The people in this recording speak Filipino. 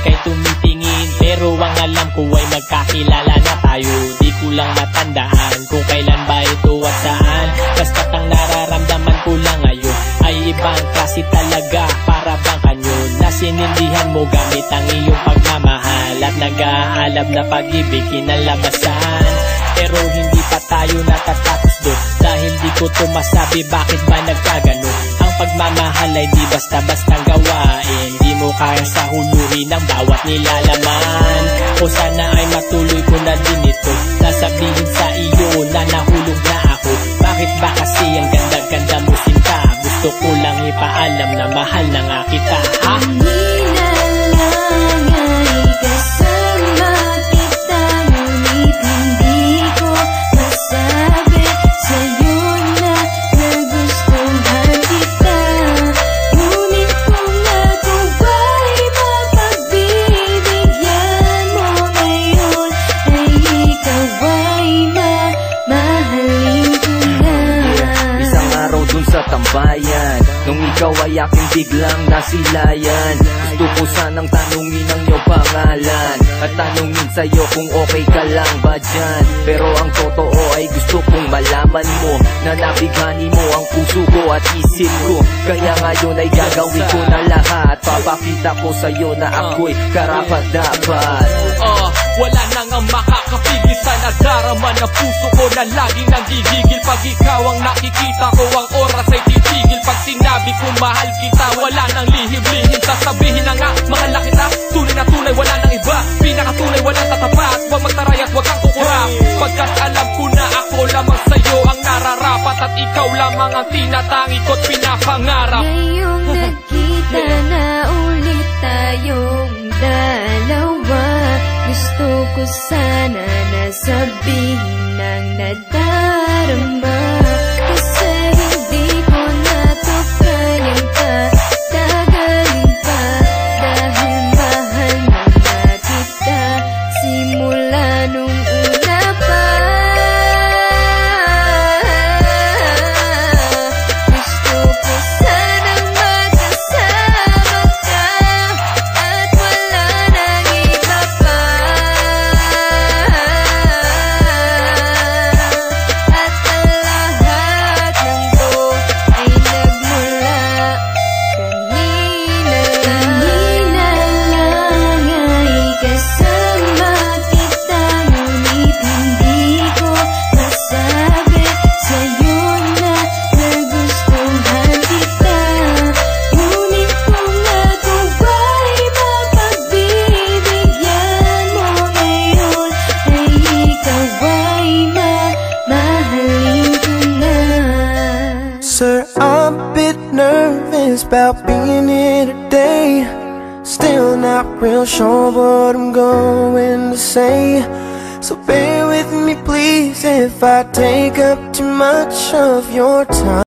ika'y tumitingin, pero ang alam ko ay magkakilala na tayo. Di ko lang matandaan kung kailan ba ito at saan. Basta't ang nararamdaman ko lang ngayon ay ibang klase talaga, para bang kanyo na sinindihan mo gamit ang iyong pagmamahal. At nag-aalab na pag-ibig kinalabasan, pero hindi pa tayo natatapos doon, dahil di ko to masabi bakit ba nagkagano. Ang pagmamahal ay di basta-bastang gawain, di mo kaya sa huluhin ang bawat nilalaman. O sana ay matuloy ko na din ito, nasabihin sa iyo na nahulog na ako. Bakit ba kasi ang ganda-ganda mo sinta? Gusto ko lang ipaalam na mahal na nga kita, ha? Tambayan, nung ikaw ay aking biglang nasilayan. Gusto ko sanang tanungin ang iyong pangalan at tanungin sa'yo kung okay ka lang ba dyan. Pero ang totoo ay gusto kong malaman mo na nabighani mo ang puso ko at isip ko. Kaya ngayon ay gagawin ko na lahat, papakita ko sa'yo na ako'y karapat-dapat. Wala nang ang makakapigil sa nadarama ng puso ko na lagi nang gigigil. Pag ikaw ang nakikita ko, ang oras ay titigil. Pag sinabi ko mahal kita, wala nang lihim-lihim. Sasabihin na nga, mahal na kita, tunay na tunay, wala nang iba. Pinakatunay, walang tatapat, huwag magtaray at huwag kang kukurap. Pagkat alam ko na ako lamang sa'yo ang nararapat, at ikaw lamang ang tinatangi ko't pinapangarap. Ngayong nagkita na ulit tayong dalawa, gusto ko sana na sabihin ng nadarama. Kasi hindi ko na to kayang patagalin pa, dahil mahal na kita simula nung una pa. Gusto ko sanang magkasama ka at wala nang iba pa. At ang lahat ng to ay nagmula kanina lang. Kanina lang ay kasama kita, ngunit hindi ko masabi sa'yo na nagustuhan kita. Ngunit kung ako ba'y mapagbibigyan mo ngayon, ay ikaw ay mamahalin ko na. Sir, I'm a bit nervous about being here today. Still not real sure what I'm going to say, so bear with me please if I take up too much of your time.